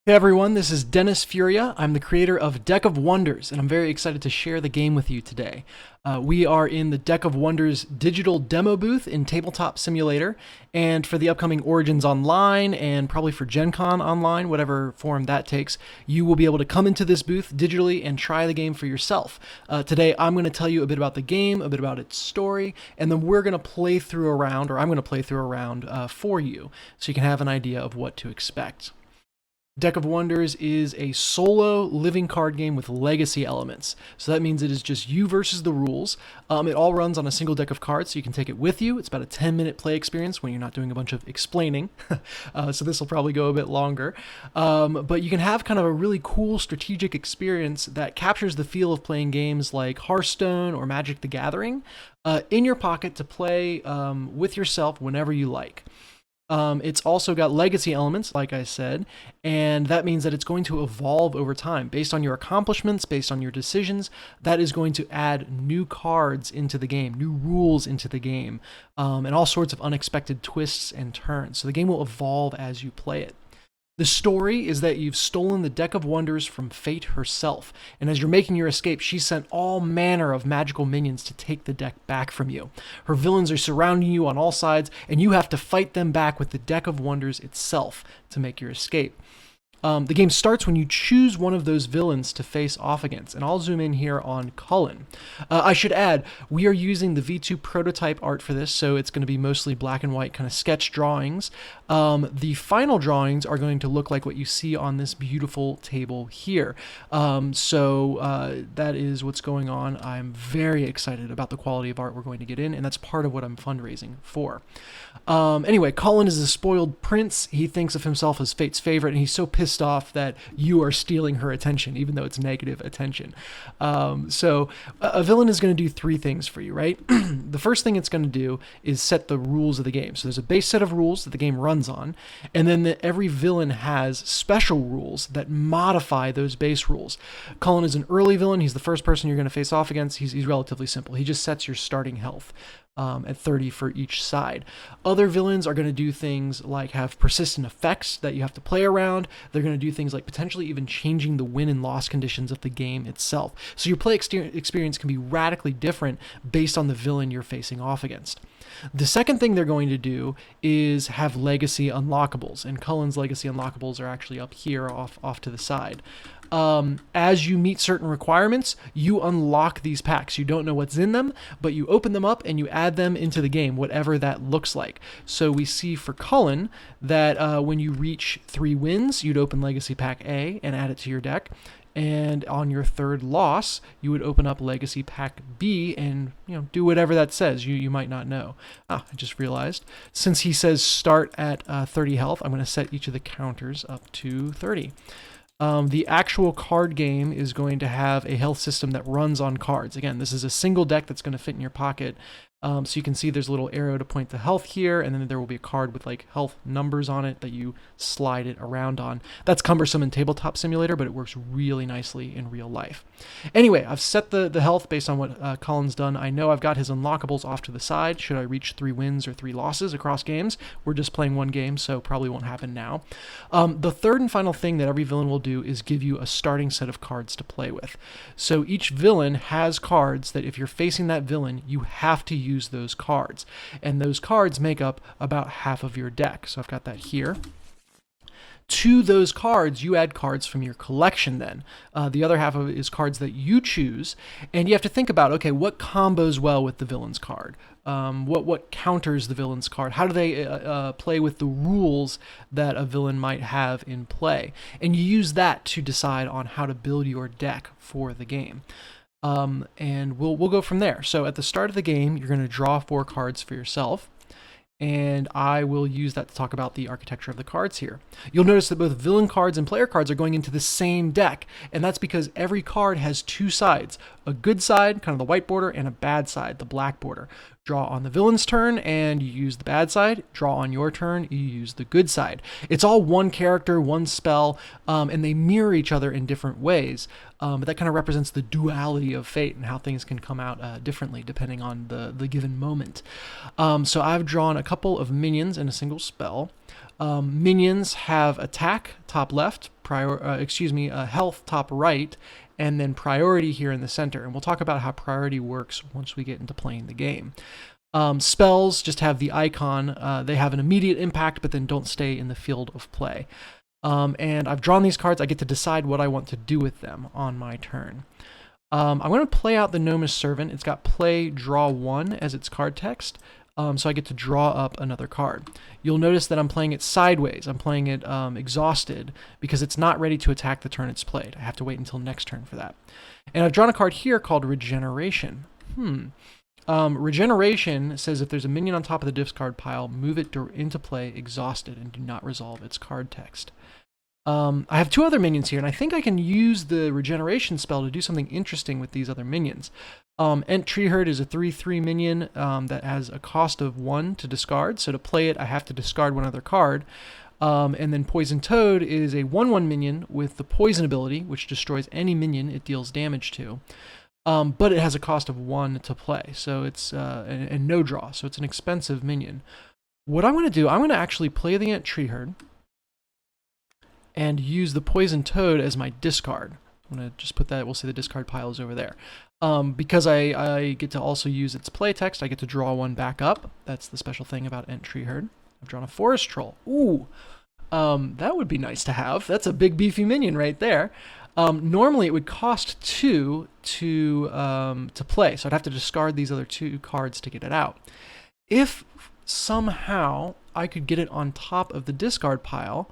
Hey everyone, this is Dennis Furia. I'm the creator of Deck of Wonders, and I'm very excited to share the game with you today. We are in the Deck of Wonders digital demo booth in Tabletop Simulator, and for the upcoming Origins Online, and probably for Gen Con Online, whatever form that takes, you will be able to come into this booth digitally and try the game for yourself. Today I'm going to tell you a bit about the game, a bit about its story, and then we're going to play through a round, or I'm going to play through a round for you, so you can have an idea of what to expect. Deck of Wonders is a solo living card game with legacy elements. So that means it is just you versus the rules. It all runs on a single deck of cards, so you can take it with you. It's about a 10-minute play experience when you're not doing a bunch of explaining. So this will probably go a bit longer. But you can have kind of a really cool strategic experience that captures the feel of playing games like Hearthstone or Magic the Gathering in your pocket to play with yourself whenever you like. It's also got legacy elements, like I said, and that means that it's going to evolve over time based on your accomplishments, based on your decisions. That is going to add new cards into the game, new rules into the game, and all sorts of unexpected twists and turns. So the game will evolve as you play it. The story is that you've stolen the Deck of Wonders from Fate herself, and as you're making your escape, she sent all manner of magical minions to take the deck back from you. Her villains are surrounding you on all sides, and you have to fight them back with the Deck of Wonders itself to make your escape. The game starts when you choose one of those villains to face off against, and I'll zoom in here on Cullen. I should add, we are using the V2 prototype art for this, so it's going to be mostly black and white kind of sketch drawings. The final drawings are going to look like what you see on this beautiful table here. That is what's going on. I'm very excited about the quality of art we're going to get in, and that's part of what I'm fundraising for. Anyway, Cullen is a spoiled prince. He thinks of himself as Fate's favorite, and he's so pissed off that you are stealing her attention, even though it's negative attention. So a villain is going to do three things for you, right? The first thing it's going to do is set the rules of the game. So there's a base set of rules that the game runs on, and then every villain has special rules that modify those base rules. Cullen is an early villain. He's the first person you're going to face off against. He's relatively simple. He just sets your starting health at 30 for each side. Other villains are going to do things like have persistent effects that you have to play around. They're going to do things like potentially even changing the win and loss conditions of the game itself. So your play experience can be radically different based on the villain you're facing off against. The second thing they're going to do is have legacy unlockables, and Cullen's legacy unlockables are actually up here off to the side. As you meet certain requirements, you unlock these packs. You don't know what's in them, but you open them up and you add them into the game, whatever that looks like. So we see for Cullen that when you reach 3 wins, you'd open Legacy Pack A and add it to your deck. And on your third loss, you would open up Legacy Pack B and do whatever that says. You might not know. I just realized. Since he says start at 30 health, I'm going to set each of the counters up to 30. The actual card game is going to have a health system that runs on cards. Again, this is a single deck that's going to fit in your pocket. So you can see there's a little arrow to point to health here, and then there will be a card with like health numbers on it that you slide it around on. That's cumbersome in Tabletop Simulator, but it works really nicely in real life. Anyway, I've set the health based on what Cullen's done. I know I've got his unlockables off to the side. Should I reach 3 wins or 3 losses across games? We're just playing one game, so probably won't happen now. The third and final thing that every villain will do is give you a starting set of cards to play with. So each villain has cards that if you're facing that villain, you have to use those cards. And those cards make up about half of your deck. So I've got that here. To those cards, you add cards from your collection then. The other half of it is cards that you choose, and you have to think about, okay, what combos well with the villain's card? What counters the villain's card? How do they play with the rules that a villain might have in play? And you use that to decide on how to build your deck for the game. And we'll go from there. So at the start of the game, you're going to draw 4 cards for yourself, and I will use that to talk about the architecture of the cards here. You'll notice that both villain cards and player cards are going into the same deck, and that's because every card has 2 sides, a good side, kind of the white border, and a bad side, the black border. Draw on the villain's turn, and you use the bad side. Draw on your turn, you use the good side. It's all one character, one spell, and they mirror each other in different ways. But that kind of represents the duality of fate and how things can come out differently depending on the given moment. So I've drawn a couple of minions in a single spell. Minions have attack top left, health top right, and then priority here in the center. And we'll talk about how priority works once we get into playing the game. Spells just have the icon. They have an immediate impact, but then don't stay in the field of play. And I've drawn these cards. I get to decide what I want to do with them on my turn. I'm going to play out the Gnome's Servant. It's got play, draw 1 as its card text. So I get to draw up another card. You'll notice that I'm playing it sideways. I'm playing it exhausted because it's not ready to attack the turn it's played. I have to wait until next turn for that. And I've drawn a card here called Regeneration. Regeneration says if there's a minion on top of the discard pile, move it into play exhausted and do not resolve its card text. I have 2 other minions here, and I think I can use the Regeneration spell to do something interesting with these other minions. Ent Treeherd is a 3/3 minion that has a cost of 1 to discard, so to play it I have to discard one other card. And then Poison Toad is a 1/1 minion with the Poison ability, which destroys any minion it deals damage to. But it has a cost of 1 to play, so it's and no draw, so it's an expensive minion. What I'm going to do, I'm going to actually play the Ent Treeherd and use the Poison Toad as my discard. I'm going to just put that, we'll say the discard pile is over there. Because I get to also use its play text, I get to draw 1 back up. That's the special thing about Ent Treeherd. I've drawn a Forest Troll. Ooh, that would be nice to have. That's a big beefy minion right there. Normally it would cost 2 to play, so I'd have to discard these other 2 cards to get it out. If somehow I could get it on top of the discard pile,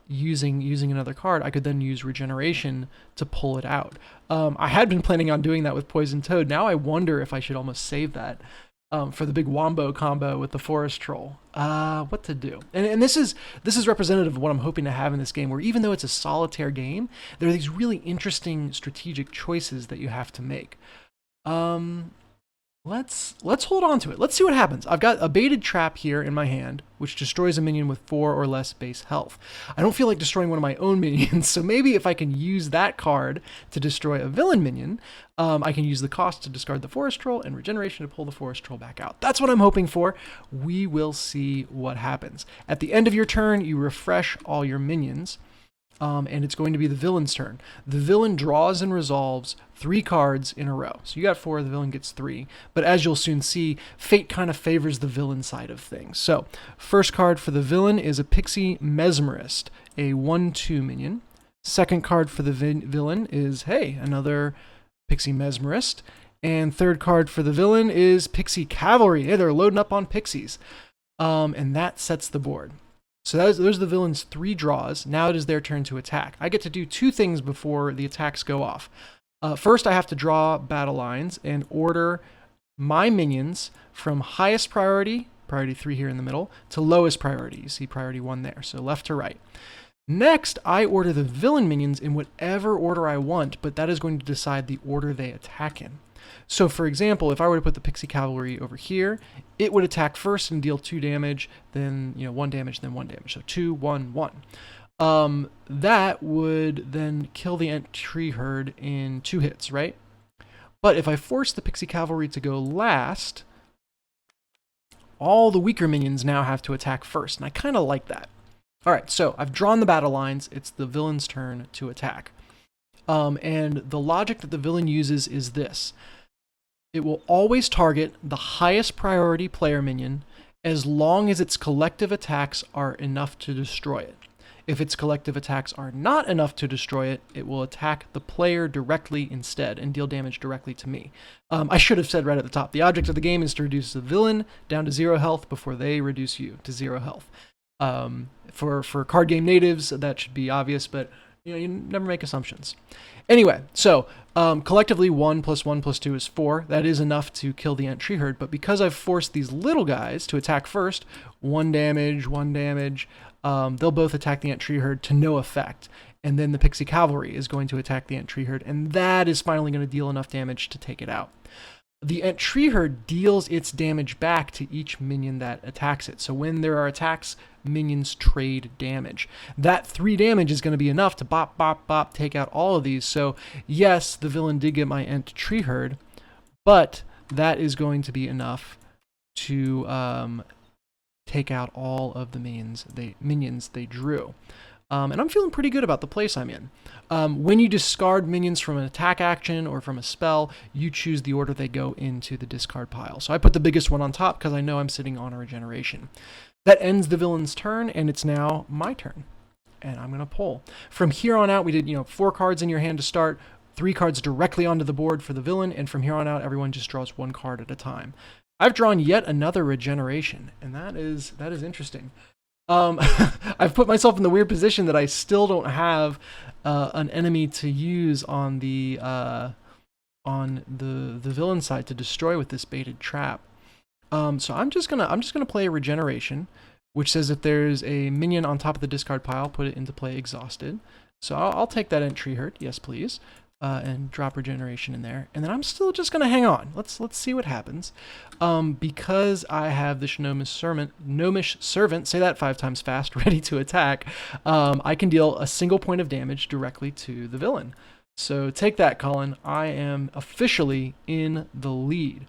using another card, I could then use Regeneration to pull it out. I had been planning on doing that with Poison Toad. Now I wonder if I should almost save that for the big Wombo combo with the Forest Troll. What to do? And this is representative of what I'm hoping to have in this game, where even though it's a solitaire game, there are these really interesting strategic choices that you have to make. Let's hold on to it. Let's see what happens. I've got a baited trap here in my hand, which destroys a minion with 4 or less base health. I don't feel like destroying one of my own minions, so maybe if I can use that card to destroy a villain minion, I can use the cost to discard the Forest Troll and Regeneration to pull the Forest Troll back out. That's what I'm hoping for. We will see what happens. At the end of your turn, you refresh all your minions. And it's going to be the villain's turn. The villain draws and resolves 3 cards in a row. So you got 4, the villain gets 3. But as you'll soon see, fate kind of favors the villain side of things. So first card for the villain is a Pixie Mesmerist, a 1/2 minion. Second card for the villain is, hey, another Pixie Mesmerist. And third card for the villain is Pixie Cavalry. Hey, they're loading up on pixies. And that sets the board. So those are the villain's 3 draws. Now it is their turn to attack. I get to do 2 things before the attacks go off. First, I have to draw battle lines and order my minions from highest priority, priority 3 here in the middle, to lowest priority. You see priority 1 there, so left to right. Next, I order the villain minions in whatever order I want, but that is going to decide the order they attack in. So for example, if I were to put the Pixie Cavalry over here, it would attack first and deal 2 damage, then 1 damage, then 1 damage. So 2, 1, 1. That would then kill the Ent Treeherd in 2 hits, right? But if I force the Pixie Cavalry to go last, all the weaker minions now have to attack first, and I kind of like that. All right, so I've drawn the battle lines. It's the villain's turn to attack. And the logic that the villain uses is this. It will always target the highest priority player minion as long as its collective attacks are enough to destroy it. If its collective attacks are not enough to destroy it, it will attack the player directly instead and deal damage directly to me. I should have said right at the top, the object of the game is to reduce the villain down to 0 health before they reduce you to 0 health. For card game natives, that should be obvious, but you never make assumptions. Anyway, so collectively 1 + 1 + 2 is 4. That is enough to kill the Ent Treeherd, but because I've forced these little guys to attack first, 1 damage, 1 damage, they'll both attack the Ent Treeherd to no effect. And then the Pixie Cavalry is going to attack the Ent Treeherd, and that is finally going to deal enough damage to take it out. The Ent Treeherd deals its damage back to each minion that attacks it. So when there are attacks, minions trade damage. That 3 damage is going to be enough to bop, bop, bop, take out all of these. So yes, the villain did get my Ent Treeherd, but that is going to be enough to take out all of the minions they drew. And I'm feeling pretty good about the place I'm in. When you discard minions from an attack action or from a spell, you choose the order they go into the discard pile. So I put the biggest one on top because I know I'm sitting on a regeneration. That ends the villain's turn, and it's now my turn. And I'm going to pull. From here on out, we did 4 cards in your hand to start, 3 cards directly onto the board for the villain, and from here on out, everyone just draws 1 card at a time. I've drawn yet another regeneration, and that is interesting. I've put myself in the weird position that I still don't have an enemy to use on the villain side to destroy with this baited trap. So I'm just gonna play a regeneration, which says if there's a minion on top of the discard pile, put it into play exhausted. So I'll take that entry hurt, yes please, and drop regeneration in there. And then I'm still just gonna hang on. Let's see what happens. Because I have this gnomish servant, say that 5 times fast, ready to attack. I can deal a single point of damage directly to the villain. So take that, Colin. I am officially in the lead.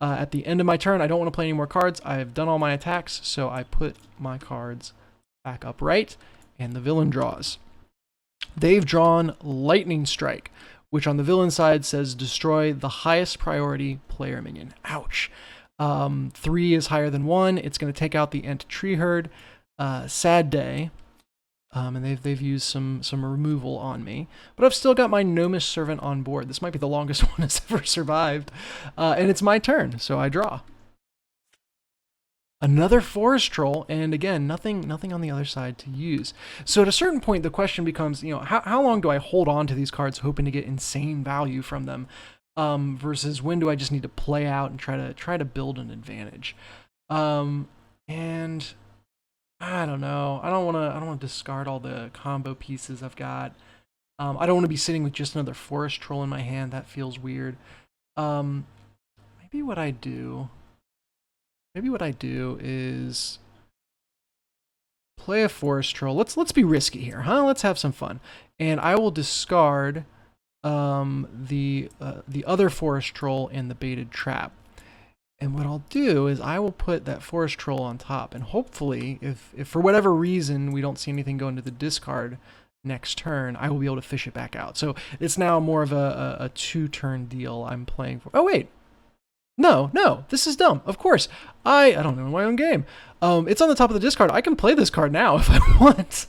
At the end of my turn, I don't want to play any more cards. I've done all my attacks, so I put my cards back upright, and the villain draws. They've drawn Lightning Strike, which on the villain side says destroy the highest priority player minion. Ouch. 3 is higher than 1. It's going to take out the Ent Tree Herd. Sad day. And they've used some removal on me. But I've still got my Gnomish Servant on board. This might be the longest one that's ever survived. And it's my turn, so I draw. Another Forest Troll, and again, nothing on the other side to use. So at a certain point, the question becomes, how long do I hold on to these cards hoping to get insane value from them, versus when do I just need to play out and try to build an advantage? And I don't know. I don't want to discard all the combo pieces I've got. I don't want to be sitting with just another Forest Troll in my hand. That feels weird. Maybe what I do is play a Forest Troll. Let's be risky here, huh? Let's have some fun. And I will discard the other Forest Troll and the baited trap. And what I'll do is I will put that Forest Troll on top, and hopefully, if for whatever reason we don't see anything go into the discard next turn, I will be able to fish it back out. So it's now more of a 2-turn deal I'm playing for. Oh wait, no, this is dumb. Of course, I don't know my own game. It's on the top of the discard. I can play this card now if I want.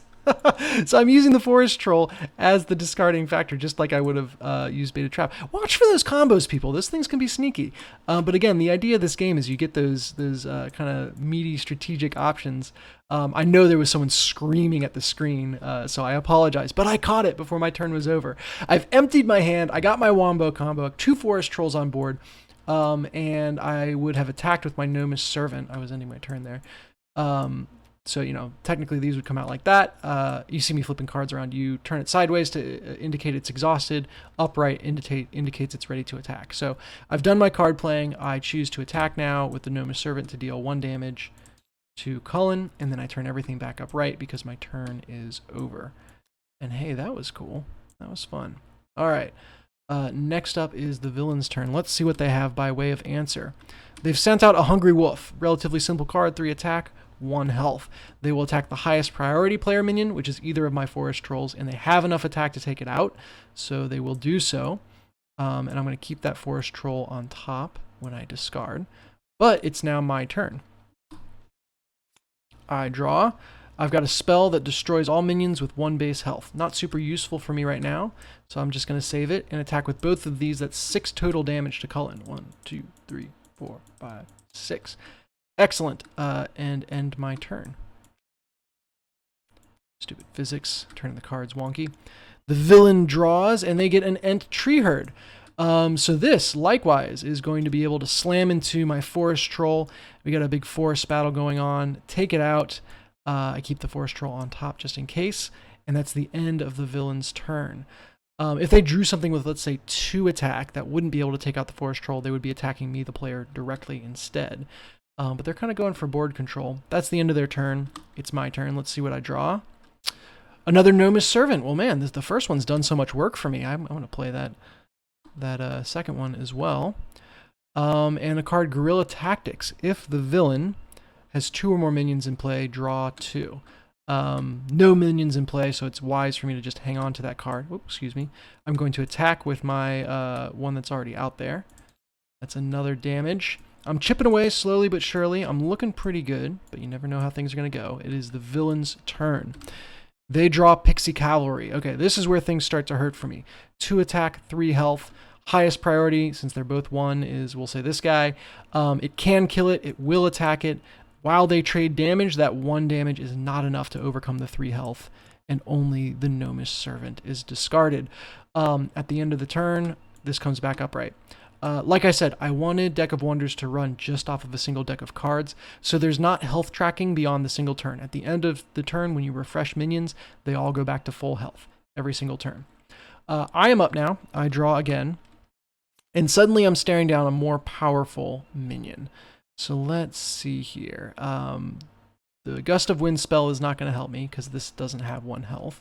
So I'm using the Forest Troll as the discarding factor, just like I would have used Baited Trap. Watch for those combos, people. Those things can be sneaky. But again, the idea of this game is you get those kind of meaty strategic options. I know there was someone screaming at the screen, so I apologize. But I caught it before my turn was over. I've emptied my hand. I got my Wombo combo, 2 Forest Trolls on board, and I would have attacked with my Gnomish Servant. I was ending my turn there. So, technically these would come out like that. You see me flipping cards around. You turn it sideways to indicate it's exhausted. Upright indicates it's ready to attack. So I've done my card playing. I choose to attack now with the Gnomish Servant to deal 1 damage to Cullen, and then I turn everything back upright because my turn is over. And hey, that was cool. That was fun. All right. Next up is the villain's turn. Let's see what they have by way of answer. They've sent out a Hungry Wolf. Relatively simple card, 3 attack. 1 health. They will attack the highest priority player minion, which is either of my Forest Trolls, and they have enough attack to take it out, so they will do so. And I'm going to keep that Forest Troll on top when I discard. But it's now my turn. I draw. I've got a spell that destroys all minions with 1 base health. Not super useful for me right now, so I'm just going to save it and attack with both of these. That's 6 total damage to Cullen. 1, 2, 3, 4, 5, 6. Excellent, and end my turn. Stupid physics, turning the cards wonky. The villain draws, and they get an Ent Tree Herd. So this, likewise, is going to be able to slam into my Forest Troll. We got a big forest battle going on. Take it out. I keep the Forest Troll on top just in case, and that's the end of the villain's turn. If they drew something with, let's say, 2 attack, that wouldn't be able to take out the Forest Troll. They would be attacking me, the player, directly instead. But they're kind of going for board control. That's the end of their turn. It's my turn. Let's see what I draw. Another Gnomish Servant. Well, man, the first one's done so much work for me. I'm going to play that second one as well. And a card, Guerrilla Tactics. If the villain has 2 or more minions in play, draw 2. No minions in play, so it's wise for me to just hang on to that card. Whoops, excuse me. I'm going to attack with my one that's already out there. That's another damage. I'm chipping away slowly but surely. I'm looking pretty good, but you never know how things are going to go. It is the villain's turn. They draw Pixie Cavalry. Okay, this is where things start to hurt for me. 2 attack, 3 health. Highest priority, since they're both 1, is, we'll say, this guy. It can kill it. It will attack it. While they trade damage, that 1 damage is not enough to overcome the 3 health, and only the Gnomish Servant is discarded. At the end of the turn, this comes back upright. Like I said, I wanted Deck of Wonders to run just off of a single deck of cards, so there's not health tracking beyond the single turn. At the end of the turn, when you refresh minions, they all go back to full health every single turn. I am up now. I draw again, and suddenly I'm staring down a more powerful minion. So let's see here. The Gust of Wind spell is not going to help me because this doesn't have 1 health.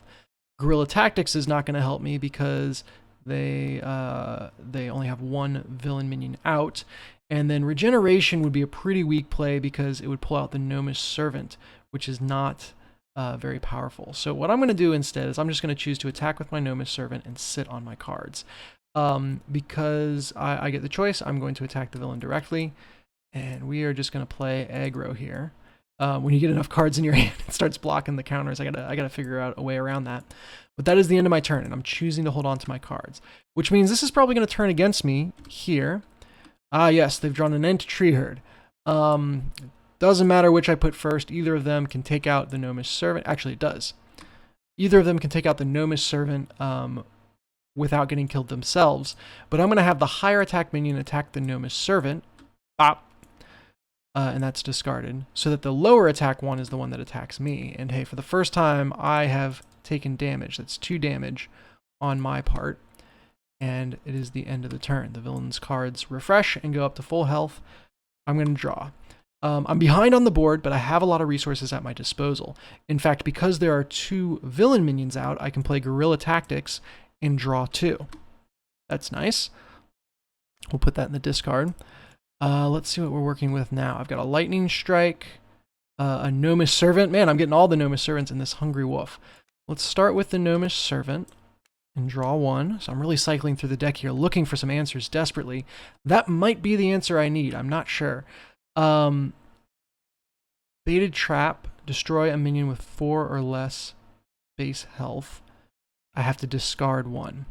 Guerrilla Tactics is not going to help me because they only have 1 villain minion out. And then Regeneration would be a pretty weak play because it would pull out the Gnomish Servant, which is not very powerful. So what I'm going to do instead is I'm just going to choose to attack with my Gnomish Servant and sit on my cards. Because I get the choice, I'm going to attack the villain directly. And we are just going to play aggro here. When you get enough cards in your hand, it starts blocking the counters. I gotta figure out a way around that. But that is the end of my turn, and I'm choosing to hold on to my cards. Which means this is probably going to turn against me here. Ah, yes, they've drawn an end to Tree Herd. Doesn't matter which I put first. Either of them can take out the Gnomish Servant. Actually, it does. Either of them can take out the Gnomish Servant without getting killed themselves. But I'm going to have the higher attack minion attack the Gnomish Servant. Bop. And that's discarded, so that the lower attack one is the one that attacks me. And hey, for the first time, I have taken damage. That's 2 damage on my part, and it is the end of the turn. The villain's cards refresh and go up to full health. I'm going to draw. I'm behind on the board, but I have a lot of resources at my disposal. In fact, because there are 2 villain minions out, I can play Guerrilla Tactics and draw 2. That's nice. We'll put that in the discard. Let's see what we're working with now. I've got a Lightning Strike, a Gnomish Servant. Man, I'm getting all the Gnomish Servants in this Hungry Wolf. Let's start with the Gnomish Servant and draw 1. So I'm really cycling through the deck here, looking for some answers desperately. That might be the answer I need. I'm not sure. Baited Trap. Destroy a minion with 4 or less base health. I have to discard 1.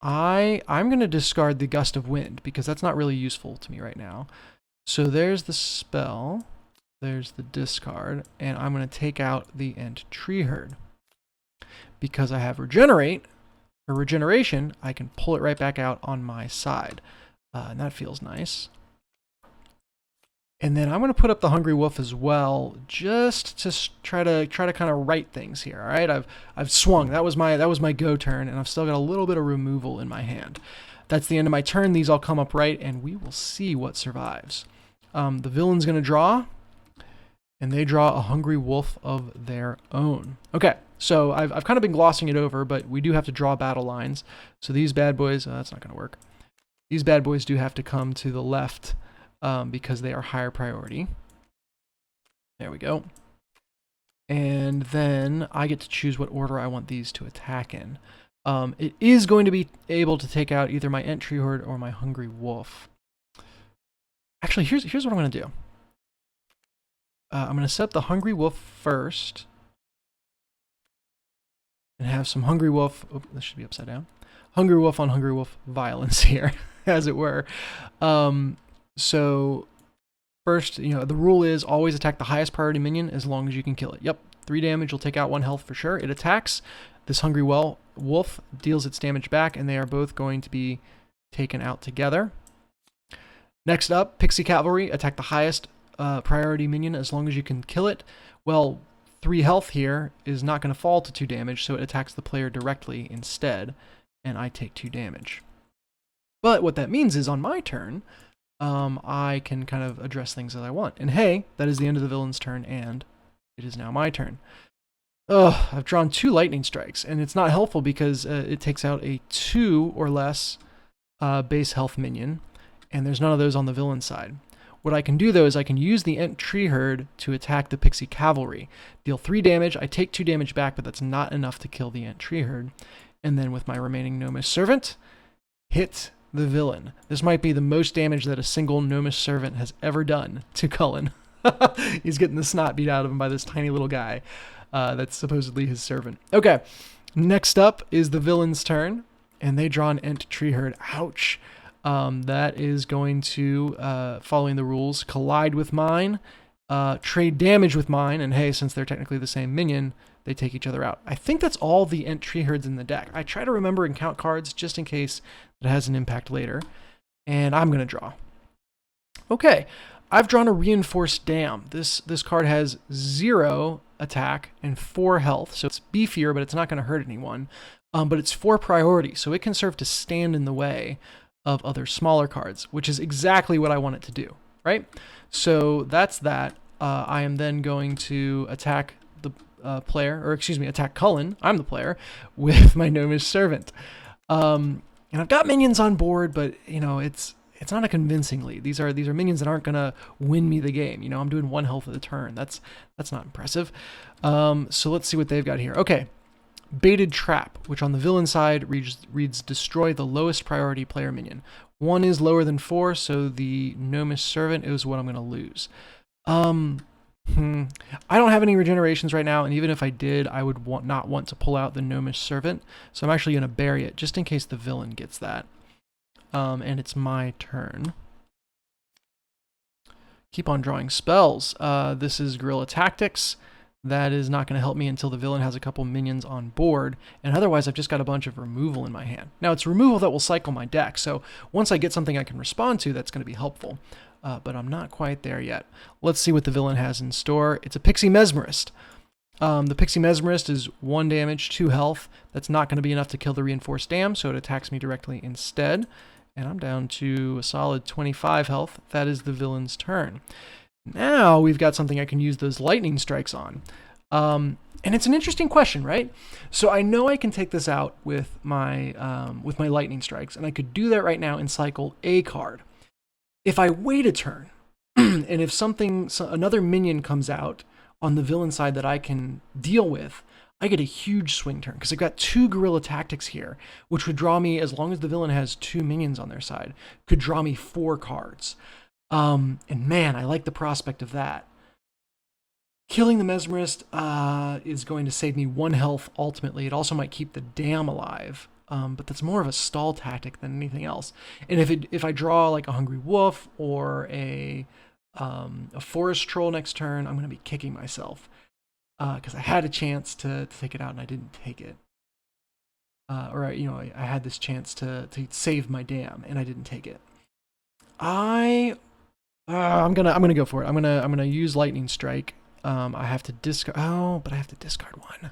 I'm going to discard the Gust of Wind because that's not really useful to me right now. So there's the spell, there's the discard, and I'm going to take out the End Tree Herd. Because I have Regenerate, or Regeneration, I can pull it right back out on my side. And that feels nice. And then I'm going to put up the Hungry Wolf as well, just to try to kind of right things here. All right, I've swung. That was my go turn, and I've still got a little bit of removal in my hand. That's the end of my turn. These all come up right, and we will see what survives. The villain's going to draw, and they draw a Hungry Wolf of their own. Okay, so I've kind of been glossing it over, but we do have to draw battle lines. So these bad boys, that's not going to work. These bad boys do have to come to the left. Because they are higher priority. There we go. And then I get to choose what order I want these to attack in. It is going to be able to take out either my Ent Tree Herd or my Hungry Wolf. Actually, here's what I'm going to do. I'm going to set the Hungry Wolf first. And have some Hungry Wolf... Oh, this should be upside down. Hungry Wolf on Hungry Wolf violence here, as it were. So first, the rule is always attack the highest priority minion as long as you can kill it. Yep, 3 damage will take out 1 health for sure. It attacks. This Hungry Wolf deals its damage back, and they are both going to be taken out together. Next up, Pixie Cavalry. Attack the highest priority minion as long as you can kill it. Well, 3 health here is not going to fall to 2 damage, so it attacks the player directly instead, and I take 2 damage. But what that means is on my turn, I can kind of address things as I want. And hey, that is the end of the villain's turn, and it is now my turn. I've drawn 2 lightning strikes, and it's not helpful because it takes out a 2 or less base health minion, and there's none of those on the villain side. What I can do, though, is I can use the Ent Tree Herd to attack the Pixie Cavalry. Deal 3 damage. I take 2 damage back, but that's not enough to kill the Ent Tree Herd. And then with my remaining Gnomish Servant, hit the villain. This might be the most damage that a single Gnomish Servant has ever done to Cullen. He's getting the snot beat out of him by this tiny little guy that's supposedly his servant. Okay, next up is the villain's turn, and they draw an Ent Tree Herd. Ouch. That is going to, following the rules, collide with mine, trade damage with mine, and hey, since they're technically the same minion, they take each other out. I think that's all the Ent Tree Herds in the deck. I try to remember and count cards just in case it has an impact later, and I'm going to draw. Okay, I've drawn a Reinforced Dam. This card has 0 attack and 4 health, so it's beefier, but it's not going to hurt anyone. But it's 4 priority, so it can serve to stand in the way of other smaller cards, which is exactly what I want it to do, right? So that's that. I am then going to attack the attack Cullen. I'm the player with my Gnomish Servant. And I've got minions on board, but you know it's not a convincing lead. These are minions that aren't gonna win me the game. You know, I'm doing 1 health at a turn. That's not impressive. So let's see what they've got here. Okay. Baited Trap, which on the villain side reads destroy the lowest priority player minion. 1 is lower than 4, so the Gnomish Servant is what I'm going to lose. I don't have any regenerations right now, and even if I did, I would not want to pull out the Gnomish Servant, so I'm actually going to bury it, just in case the villain gets that. And it's my turn. Keep on drawing spells. This is Guerrilla Tactics. That is not going to help me until the villain has a couple minions on board, and otherwise I've just got a bunch of removal in my hand. Now, it's removal that will cycle my deck, so once I get something I can respond to, that's going to be helpful. But I'm not quite there yet. Let's see what the villain has in store. It's a Pixie Mesmerist. The Pixie Mesmerist is 1 damage, 2 health. That's not going to be enough to kill the Reinforced Dam, so it attacks me directly instead. And I'm down to a solid 25 health. That is the villain's turn. Now we've got something I can use those lightning strikes on. And it's an interesting question, right? So I know I can take this out with my lightning strikes, and I could do that right now and cycle a card. If I wait a turn, and if another minion comes out on the villain side that I can deal with, I get a huge swing turn, because I've got 2 Guerrilla Tactics here, which would draw me, as long as the villain has 2 minions on their side, could draw me 4 cards. And man, I like the prospect of that. Killing the Mesmerist is going to save me 1 health ultimately. It also might keep the Dam alive, but that's more of a stall tactic than anything else. And if I draw like a Hungry Wolf or a Forest Troll next turn, I'm going to be kicking myself because I had a chance to take it out and I didn't take it. I had this chance to save my Dam and I didn't take it. I'm gonna go for it. I'm gonna use Lightning Strike. I have to discard. Oh, but I have to discard 1.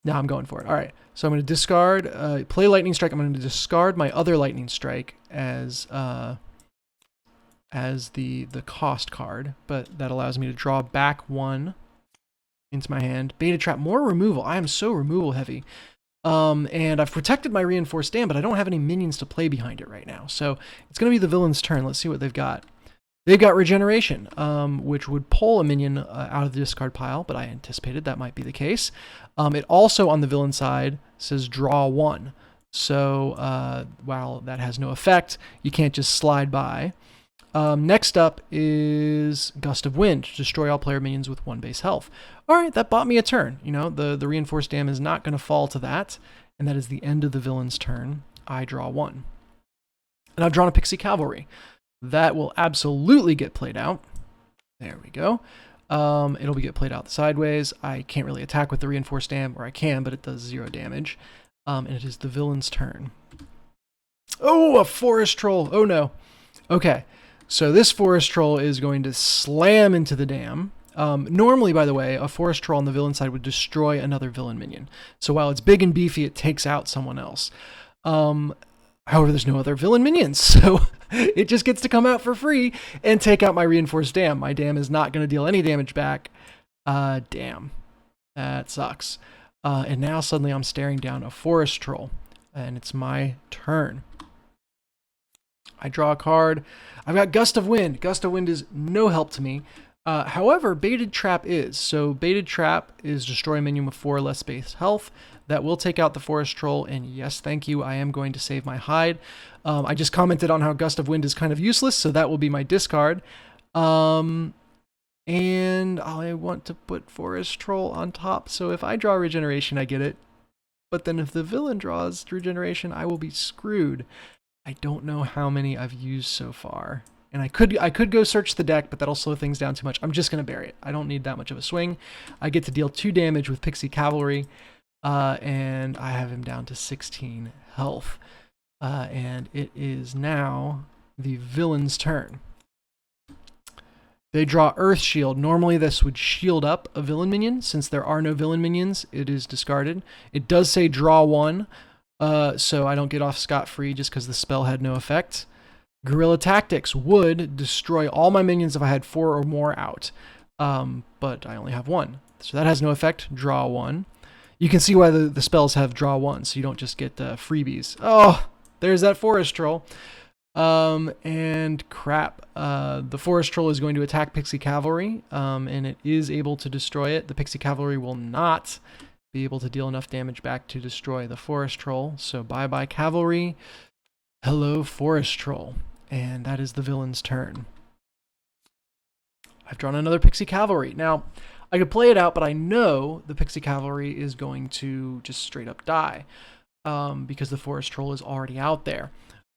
No, I'm going for it. All right. So I'm going to discard. Play Lightning Strike. I'm going to discard my other Lightning Strike as the cost card, but that allows me to draw back 1 into my hand. Baited Trap. More removal. I am so removal heavy. And I've protected my Reinforced Dam, but I don't have any minions to play behind it right now. So it's going to be the villain's turn. Let's see what they've got. They've got Regeneration, which would pull a minion out of the discard pile, but I anticipated that might be the case. It also, on the villain side, says draw 1. So while that has no effect, you can't just slide by. Next up is Gust of Wind, destroy all player minions with 1 base health. All right, that bought me a turn. You know, the Reinforced Dam is not going to fall to that, and that is the end of the villain's turn. I draw 1. And I've drawn a Pixie Cavalry. That will absolutely get played out. There we go. It'll get played out sideways. I can't really attack with the Reinforced Dam, or I can, but it does 0 damage. And it is the villain's turn. Oh, a Forest Troll. Oh, no. Okay, so this Forest Troll is going to slam into the dam. Normally, by the way, a Forest Troll on the villain side would destroy another villain minion. So while it's big and beefy, it takes out someone else. However, there's no other villain minions, so it just gets to come out for free and take out my Reinforced Dam. My Dam is not going to deal any damage back. Damn. That sucks. And now suddenly I'm staring down a Forest Troll, and it's my turn. I draw a card. I've got Gust of Wind. Gust of Wind is no help to me. However, Baited Trap is. So Baited Trap is destroy a minion with 4 or less base health. That will take out the Forest Troll, and yes, thank you, I am going to save my hide. I just commented on how Gust of Wind is kind of useless, so that will be my discard. And I want to put Forest Troll on top, so if I draw Regeneration, I get it. But then if the villain draws Regeneration, I will be screwed. I don't know how many I've used so far. And I could go search the deck, but that'll slow things down too much. I'm just going to bury it. I don't need that much of a swing. I get to deal 2 damage with Pixie Cavalry, and I have him down to 16 health. And it is now the villain's turn. They draw Earth Shield. Normally this would shield up a villain minion. Since there are no villain minions, it is discarded. It does say draw 1, so I don't get off scot-free just because the spell had no effect. Guerrilla Tactics would destroy all my minions if I had 4 or more out, but I only have 1. So that has no effect. Draw 1. You can see why the spells have draw 1, so you don't just get freebies. Oh, there's that Forest Troll. And crap, the Forest Troll is going to attack Pixie Cavalry, and it is able to destroy it. The Pixie Cavalry will not be able to deal enough damage back to destroy the Forest Troll, so bye-bye Cavalry. Hello, Forest Troll. And that is the villain's turn. I've drawn another Pixie Cavalry. Now, I could play it out, but I know the Pixie Cavalry is going to just straight up die because the Forest Troll is already out there.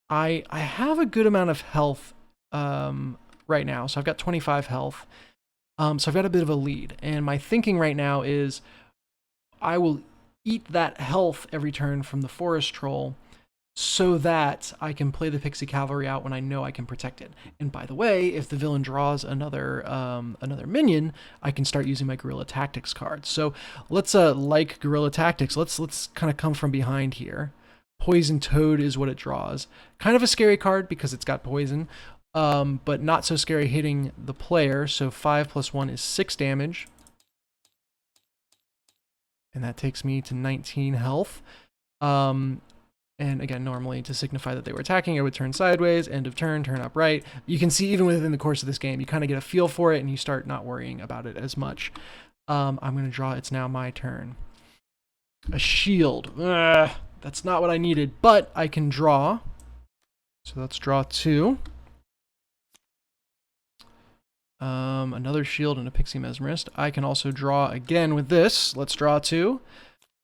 I have a good amount of health right now, so I've got 25 health. So I've got a bit of a lead. And my thinking right now is I will eat that health every turn from the Forest Troll, so that I can play the Pixie Cavalry out when I know I can protect it. And by the way, if the villain draws another minion, I can start using my Guerrilla Tactics card. So let's like Guerrilla Tactics. Let's kind of come from behind here. Poison Toad is what it draws. Kind of a scary card because it's got poison, but not so scary hitting the player. So 5 + 1 is 6 damage, and that takes me to 19 health. And again, normally to signify that they were attacking, I would turn sideways, end of turn, turn upright. You can see even within the course of this game, you kind of get a feel for it and you start not worrying about it as much. I'm going to draw, it's now my turn. A shield. That's not what I needed, but I can draw. So let's draw 2. Another shield and a Pixie Mesmerist. I can also draw again with this. Let's draw 2.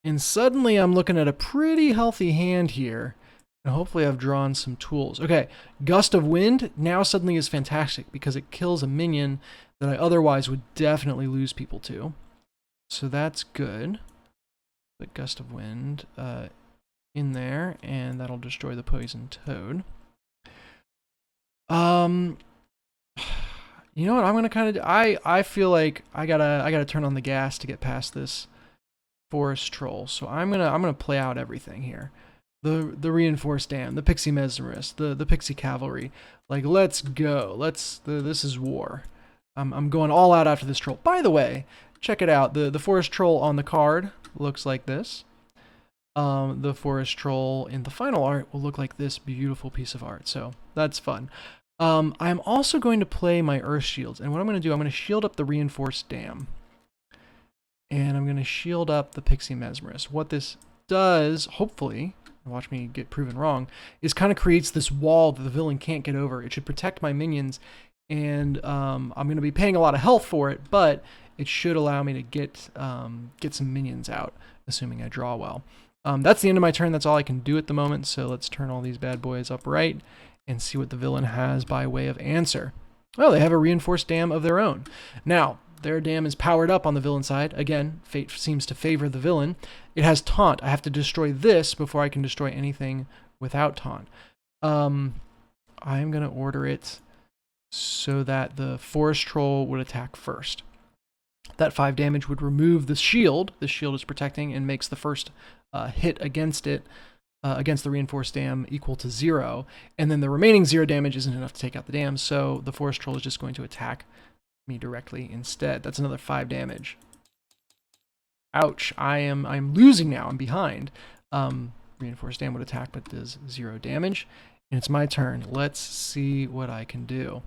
And suddenly I'm looking at a pretty healthy hand here. And hopefully I've drawn some tools. Okay, Gust of Wind now suddenly is fantastic because it kills a minion that I otherwise would definitely lose people to. So that's good. Put Gust of Wind in there, and that'll destroy the Poison Toad. You know what I'm gonna kind of I feel like I gotta turn on the gas to get past this Forest Troll. So I'm gonna play out everything here. The Reinforced Dam, the Pixie Mesmerist, the Pixie Cavalry. Like, let's go. This is war. I'm going all out after this troll. By the way, check it out. The Forest Troll on the card looks like this. The Forest Troll in the final art will look like this beautiful piece of art. So that's fun. I'm also going to play my Earth Shields. And what I'm going to do, I'm going to shield up the Reinforced Dam. And I'm going to shield up the Pixie Mesmerist. What this does, hopefully, watch me get proven wrong, is kind of creates this wall that the villain can't get over. It should protect my minions, and I'm going to be paying a lot of health for it, but it should allow me to get some minions out, assuming I draw well. That's the end of my turn. That's all I can do at the moment, so let's turn all these bad boys upright and see what the villain has by way of answer. Well, they have a Reinforced Dam of their own. Now, their dam is powered up on the villain side. Again, fate seems to favor the villain. It has Taunt. I have to destroy this before I can destroy anything without Taunt. I'm going to order it so that the Forest Troll would attack first. That 5 damage would remove the shield. The shield is protecting and makes the first hit against it, against the Reinforced Dam, equal to 0. And then the remaining 0 damage isn't enough to take out the dam, so the Forest Troll is just going to attack me directly instead. That's another 5 damage. Ouch. I'm losing now. I'm behind. Reinforced Dam would attack but does 0 damage. And it's my turn. Let's see what I can do.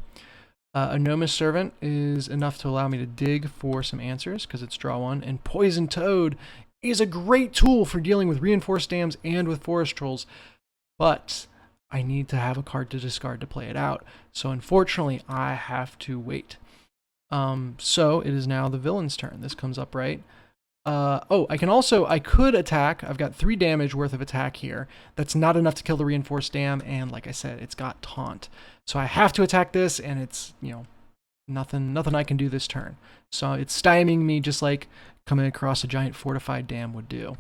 A Gnome's Servant is enough to allow me to dig for some answers because it's draw 1. And Poison Toad is a great tool for dealing with reinforced dams and with forest trolls. But I need to have a card to discard to play it out. So unfortunately, I have to wait. So it is now the villain's turn. This comes up right. I could attack. I've got 3 damage worth of attack here. That's not enough to kill the reinforced dam, and like I said, it's got taunt. So I have to attack this, and it's, nothing I can do this turn. So it's stymieing me just like coming across a giant fortified dam would do.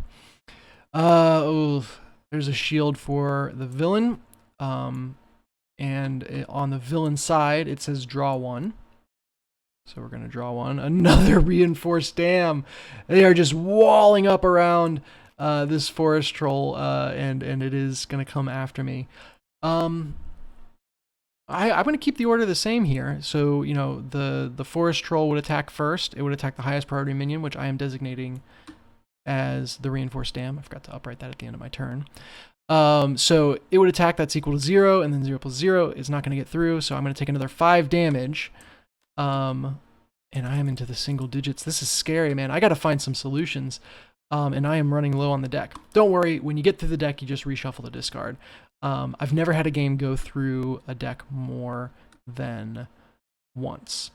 There's a shield for the villain. And on the villain side, it says draw 1. So we're going to draw 1. Another reinforced dam. They are just walling up around this forest troll, and it is going to come after me. I'm going to keep the order the same here. So, the forest troll would attack first. It would attack the highest priority minion, which I am designating as the reinforced dam. I forgot to upright that at the end of my turn. So it would attack, that's equal to 0, and then 0 plus 0 is not going to get through. So I'm going to take another 5 damage. And I am into the single digits. This is scary, man. I got to find some solutions. And I am running low on the deck. Don't worry, when you get to the deck, you just reshuffle the discard. I've never had a game go through a deck more than once.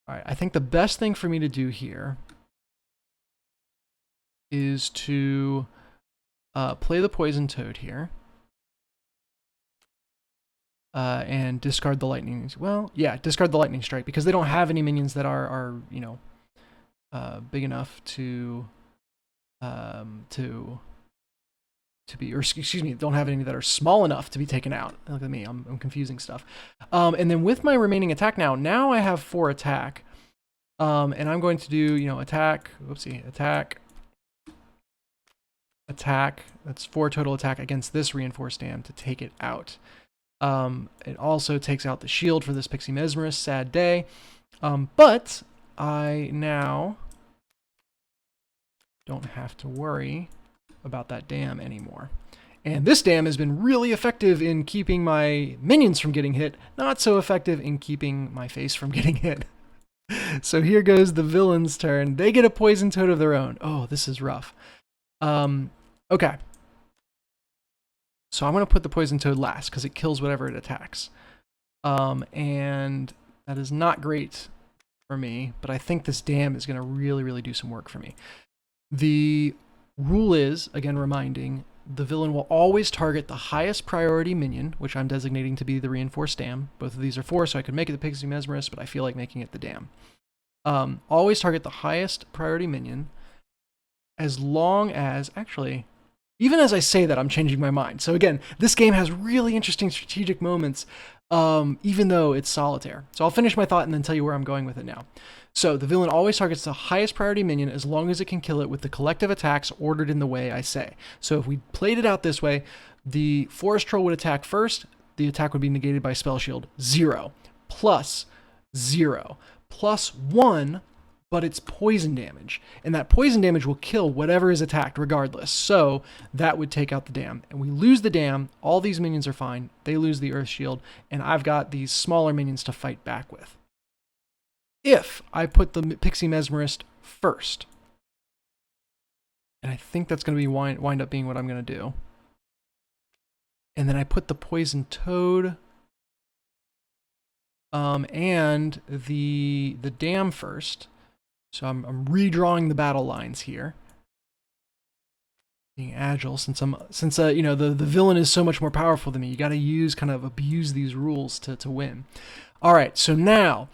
All right, I think the best thing for me to do here is to play the Poison Toad here. And discard the lightning. Well, yeah, discard the lightning strike because they don't have any minions that are big enough to be, or excuse me, don't have any that are small enough to be taken out. Look at me, I'm confusing stuff. And then with my remaining attack now I have 4 attack, and I'm going to do attack. Whoopsie, attack. That's 4 total attack against this reinforced dam to take it out. It also takes out the shield for this Pixie Mesmerist, sad day. But I now don't have to worry about that dam anymore. And this dam has been really effective in keeping my minions from getting hit, not so effective in keeping my face from getting hit. So here goes the villain's turn. They get a Poison Toad of their own. Oh, this is rough. Okay. So I'm going to put the Poison Toad last because it kills whatever it attacks. And that is not great for me, but I think this dam is going to really, really do some work for me. The rule is, again reminding, the villain will always target the highest priority minion, which I'm designating to be the reinforced dam. Both of these are 4, so I could make it the Pixie Mesmerist, but I feel like making it the dam. Always target the highest priority minion as long as, actually, even as I say that, I'm changing my mind. So again, this game has really interesting strategic moments, even though it's solitaire. So I'll finish my thought and then tell you where I'm going with it now. So the villain always targets the highest priority minion as long as it can kill it with the collective attacks ordered in the way I say. So if we played it out this way, the forest troll would attack first. The attack would be negated by spell shield 0 plus 0 plus 1, but it's poison damage. And that poison damage will kill whatever is attacked regardless. So that would take out the dam. And we lose the dam. All these minions are fine. They lose the earth shield. And I've got these smaller minions to fight back with. If I put the Pixie Mesmerist first, and I think that's going to be wind up being what I'm going to do, and then I put the Poison Toad and the dam first. So I'm redrawing the battle lines here. Being agile, since the villain is so much more powerful than me. You got to abuse these rules to win. All right, so now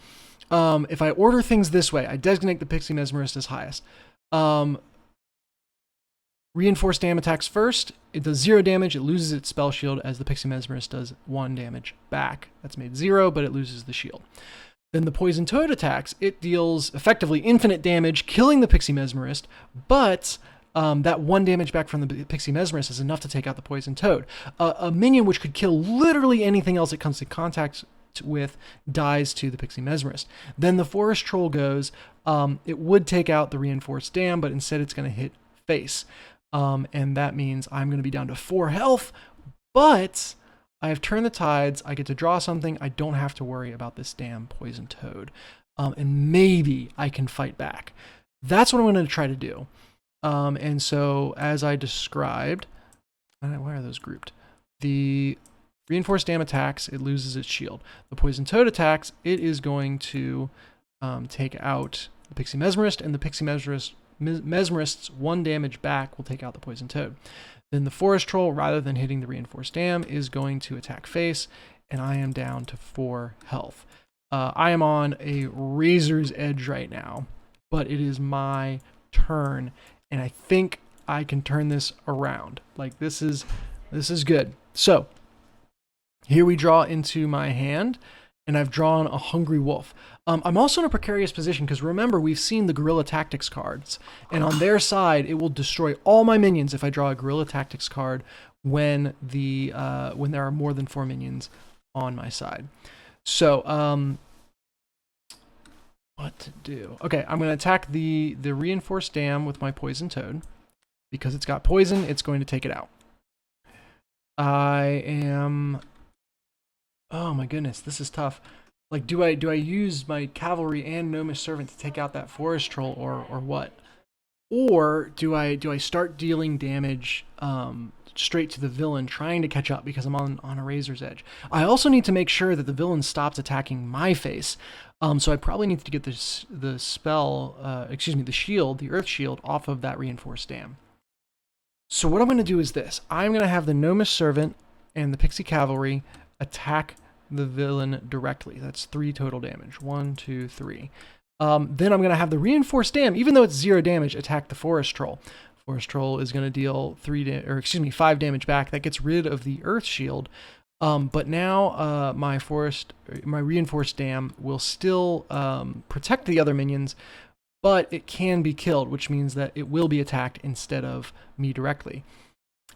if I order things this way, I designate the Pixie Mesmerist as highest. Reinforced dam attacks first. It does 0 damage. It loses its spell shield as the Pixie Mesmerist does 1 damage back. That's made 0, but it loses the shield. Then the Poison Toad attacks. It deals effectively infinite damage, killing the Pixie Mesmerist, but that 1 damage back from the Pixie Mesmerist is enough to take out the Poison Toad. A minion which could kill literally anything else it comes in contact with dies to the Pixie Mesmerist. Then the Forest Troll goes. It would take out the Reinforced Dam, but instead it's going to hit face. And that means I'm going to be down to 4 health, But I have turned the tides. I get to draw something. I don't have to worry about this damn poison toad. And maybe I can fight back. That's what I'm going to try to do. And so, as I described, where are those grouped? The reinforced dam attacks, it loses its shield. The poison toad attacks, it is going to take out the Pixie Mesmerist, and the Pixie Mesmerist's 1 damage back will take out the poison toad. Then the forest troll, rather than hitting the reinforced dam, is going to attack face, and I am down to 4 health. I am on a razor's edge right now, but it is my turn, and I think I can turn this around. Like, this is good. So here we draw into my hand, and I've drawn a Hungry Wolf. I'm also in a precarious position because remember, we've seen the Guerrilla Tactics cards, and on their side, it will destroy all my minions if I draw a Guerrilla Tactics card when there are more than 4 minions on my side. So, what to do? Okay, I'm going to attack the reinforced dam with my poison toad. Because it's got poison, it's going to take it out. Oh my goodness, this is tough. Like, do I use my cavalry and gnomish servant to take out that forest troll, or what? Or do I start dealing damage straight to the villain, trying to catch up because I'm on a razor's edge? I also need to make sure that the villain stops attacking my face. So I probably need to get the shield, the earth shield, off of that reinforced dam. So what I'm going to do is this. I'm going to have the gnomish servant and the pixie cavalry attack the villain directly. That's 3 total damage. 1, 2, 3. Then I'm going to have the reinforced dam, even though it's 0 damage, attack the forest troll. Forest troll is going to deal 5 damage back. That gets rid of the earth shield. But now my reinforced dam will still protect the other minions, but it can be killed, which means that it will be attacked instead of me directly.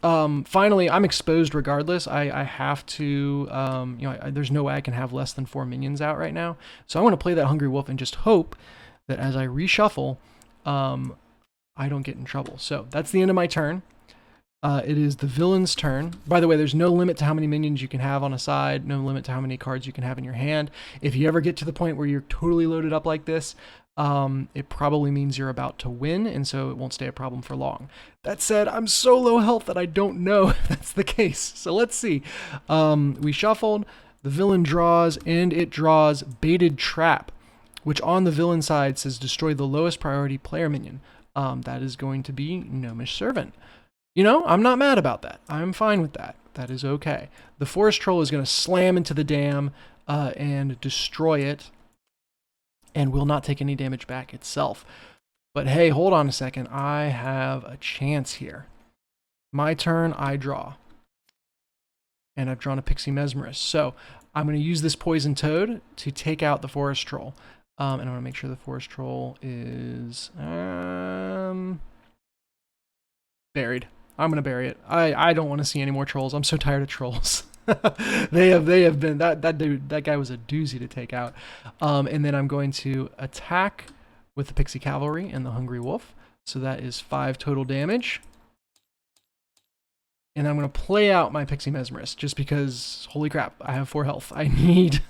Finally, I'm exposed regardless. I have to, there's no way I can have less than 4 minions out right now. So I want to play that Hungry Wolf and just hope that as I reshuffle, I don't get in trouble. So that's the end of my turn. It is the villain's turn. By the way, there's no limit to how many minions you can have on a side, no limit to how many cards you can have in your hand. If you ever get to the point where you're totally loaded up like this, it probably means you're about to win, and so it won't stay a problem for long. That said, I'm so low health that I don't know if that's the case. So let's see. We shuffled, the villain draws, and it draws Baited Trap, which on the villain side says destroy the lowest priority player minion. That is going to be Gnomish Servant. You know, I'm not mad about that. I'm fine with that. That is okay. The Forest Troll is going to slam into the dam and destroy it, and will not take any damage back itself. But hey, hold on a second. I have a chance here. My turn, I draw. And I've drawn a Pixie Mesmerist. So I'm going to use this Poison Toad to take out the Forest Troll. And I want to make sure the Forest Troll is buried. I'm going to bury it. I don't want to see any more trolls. I'm so tired of trolls. they have been, that guy was a doozy to take out. And then I'm going to attack with the Pixie Cavalry and the Hungry Wolf. So that is 5 total damage. And I'm going to play out my Pixie Mesmerist just because, holy crap, I have 4 health. I need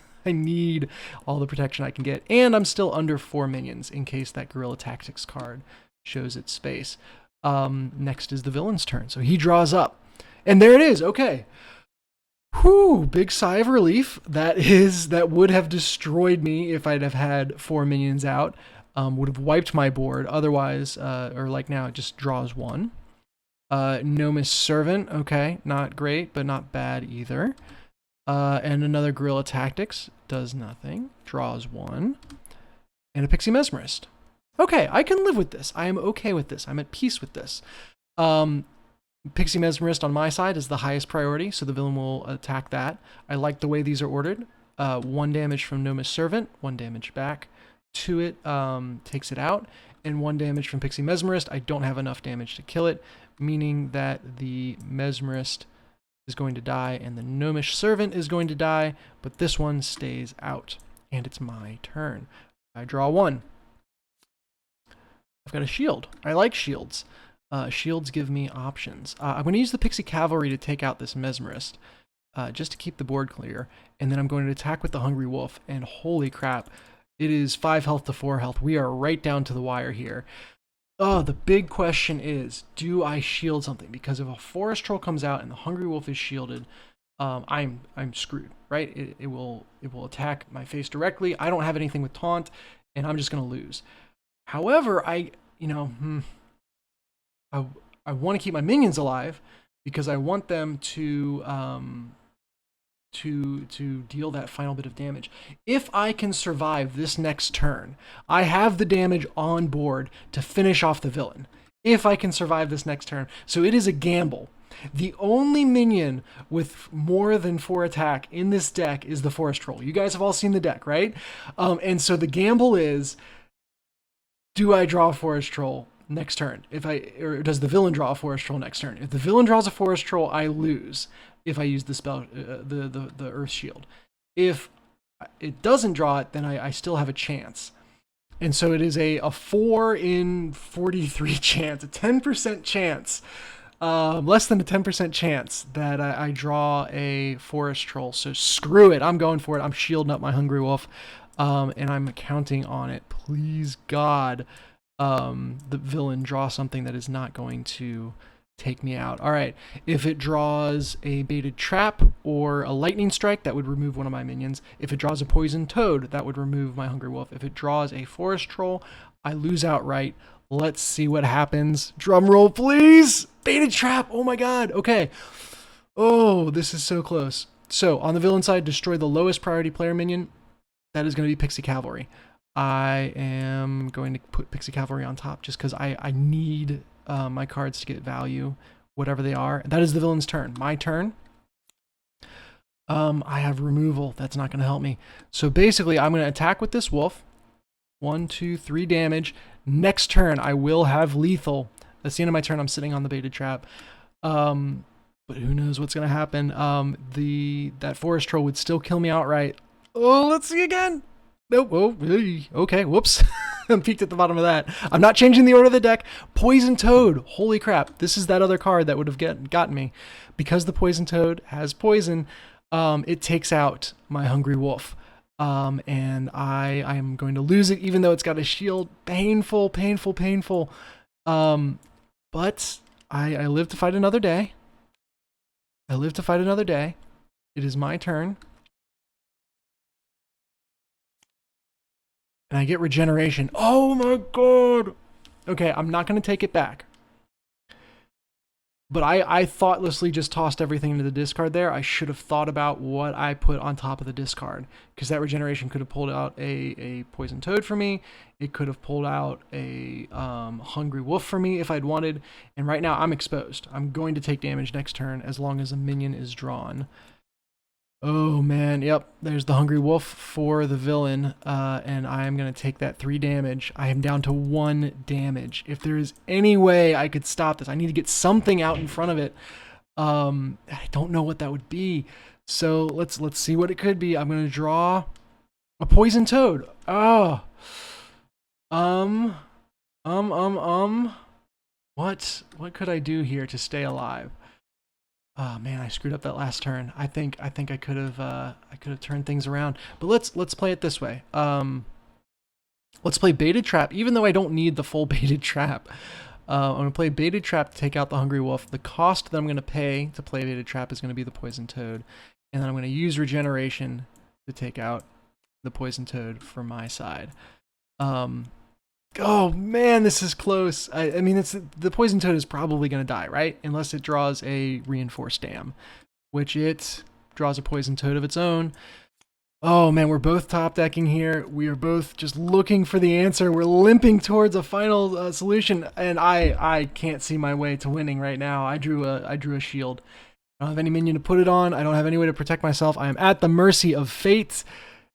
all the protection I can get. And I'm still under 4 minions in case that Guerrilla Tactics card shows its face. Next is the villain's turn. So he draws up. And there it is. Okay. Whew, big sigh of relief. That would have destroyed me if I'd have had 4 minions out. Would have wiped my board. Otherwise, or like now, it just draws 1. Gnomish Servant. Okay, not great, but not bad either. And another Guerrilla Tactics. Does nothing. Draws 1. And a Pixie Mesmerist. Okay, I can live with this. I am okay with this. I'm at peace with this. Pixie Mesmerist on my side is the highest priority, so the villain will attack that. I like the way these are ordered. 1 damage from Gnomish Servant, 1 damage back to it, takes it out, and 1 damage from Pixie Mesmerist. I don't have enough damage to kill it, meaning that the Mesmerist is going to die and the Gnomish Servant is going to die, but this one stays out, and it's my turn. I draw 1. I've got a shield. I like shields. Shields give me options. I'm going to use the Pixie Cavalry to take out this Mesmerist, just to keep the board clear. And then I'm going to attack with the Hungry Wolf, and holy crap, it is 5 health to 4 health. We are right down to the wire here. Oh, the big question is, do I shield something? Because if a Forest Troll comes out and the Hungry Wolf is shielded, I'm screwed, right? It will attack my face directly. I don't have anything with taunt, and I'm just gonna lose. However, I want to keep my minions alive because I want them to deal that final bit of damage. If I can survive this next turn, I have the damage on board to finish off the villain. If I can survive this next turn. So it is a gamble. The only minion with more than 4 attack in this deck is the Forest Troll. You guys have all seen the deck, right? And so the gamble is, do I draw a Forest Troll next turn? Or does the villain draw a Forest Troll next turn? If the villain draws a Forest Troll, I lose. If I use the spell, the Earth Shield. If it doesn't draw it, then I still have a chance. And so it is a 4 in 43 chance, a 10% chance, less than a 10% chance that I draw a Forest Troll. So screw it, I'm going for it. I'm shielding up my Hungry Wolf, and I'm counting on it. Please God, the villain draw something that is not going to take me out. All right, if it draws a baited trap or a lightning strike, that would remove one of my minions. If it draws a poison toad, that would remove my Hungry Wolf. If it draws a Forest Troll, I lose outright. Let's see what happens. Drum roll, please. Baited trap. Oh my God. Okay. Oh, this is so close. So on the villain side, destroy the lowest priority player minion. That is going to be Pixie Cavalry. I am going to put Pixie Cavalry on top just because I need my cards to get value, whatever they are. That is the villain's turn. My turn. I have removal. That's not going to help me. So basically, I'm going to attack with this wolf. 1, 2, 3 damage. Next turn, I will have lethal. That's the end of my turn. I'm sitting on the baited trap. But who knows what's going to happen. That Forest Troll would still kill me outright. Oh, let's see again. Nope. Oh, okay. Whoops. I'm peeked at the bottom of that. I'm not changing the order of the deck. Poison Toad. Holy crap. This is that other card that would have gotten me. Because the Poison Toad has poison, it takes out my Hungry Wolf. And I am going to lose it, even though it's got a shield. Painful, painful, painful. But I live to fight another day. I live to fight another day. It is my turn. And I get Regeneration. Oh my God. Okay, I'm not going to take it back. But I thoughtlessly just tossed everything into the discard there. I should have thought about what I put on top of the discard. Because that Regeneration could have pulled out a Poison Toad for me. It could have pulled out a Hungry Wolf for me if I'd wanted. And right now I'm exposed. I'm going to take damage next turn as long as a minion is drawn. Oh man, yep, there's the Hungry Wolf for the villain, and I am going to take that 3 damage. I am down to 1 damage. If there is any way I could stop this, I need to get something out in front of it. I don't know what that would be. So let's see what it could be. I'm going to draw a Poison Toad. Oh. What could I do here to stay alive? Oh man, I screwed up that last turn. I think I could have turned things around. But let's play it this way. Let's play Baited Trap, even though I don't need the full Baited Trap. I'm gonna play Baited Trap to take out the Hungry Wolf. The cost that I'm gonna pay to play Baited Trap is gonna be the Poison Toad, and then I'm gonna use Regeneration to take out the Poison Toad for my side. Oh man, this is close. I mean, the Poison Toad is probably going to die, right? Unless it draws a Reinforced Dam, which it draws a Poison Toad of its own. Oh man, we're both top decking here. We are both just looking for the answer. We're limping towards a final solution, and I can't see my way to winning right now. I drew a shield. I don't have any minion to put it on. I don't have any way to protect myself. I am at the mercy of fate.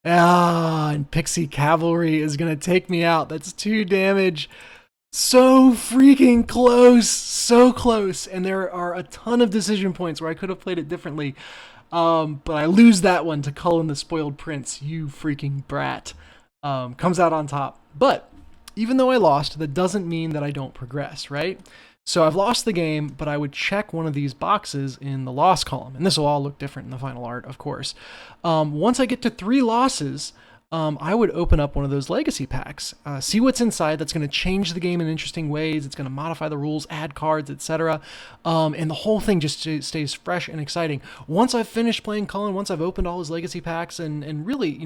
And Pixie Cavalry is going to take me out. That's 2 damage. So freaking close. So close. And there are a ton of decision points where I could have played it differently. But I lose that one to Cullen the Spoiled Prince. You freaking brat. Comes out on top. But even though I lost, that doesn't mean that I don't progress, right? So I've lost the game, but I would check one of these boxes in the loss column. And this will all look different in the final art, of course. Once I get to 3 losses, I would open up one of those legacy packs, see what's inside. That's going to change the game in interesting ways. It's going to modify the rules, add cards, etc. And the whole thing just stays fresh and exciting. Once I've finished playing Cullen, once I've opened all his legacy packs, and really,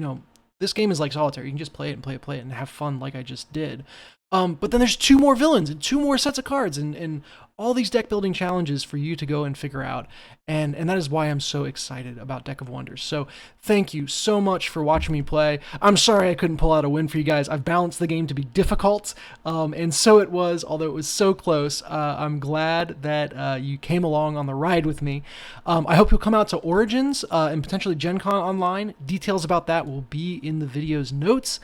this game is like solitaire. You can just play it and play it and have fun like I just did. But then there's 2 more villains and 2 more sets of cards and all these deck building challenges for you to go and figure out. And that is why I'm so excited about Deck of Wonders. So thank you so much for watching me play. I'm sorry I couldn't pull out a win for you guys. I've balanced the game to be difficult, and so it was, although it was so close. I'm glad that you came along on the ride with me. I hope you'll come out to Origins and potentially Gen Con Online. Details about that will be in the video's notes.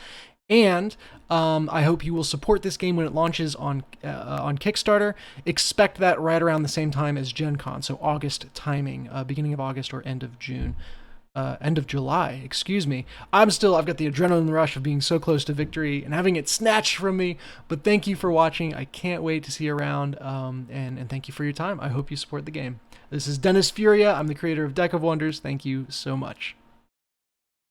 And I hope you will support this game when it launches on Kickstarter. Expect that right around the same time as Gen Con, so August timing, beginning of August or end of June. End of July, excuse me. I've got the adrenaline rush of being so close to victory and having it snatched from me. But thank you for watching. I can't wait to see you around, and thank you for your time. I hope you support the game. This is Dennis Furia. I'm the creator of Deck of Wonders. Thank you so much.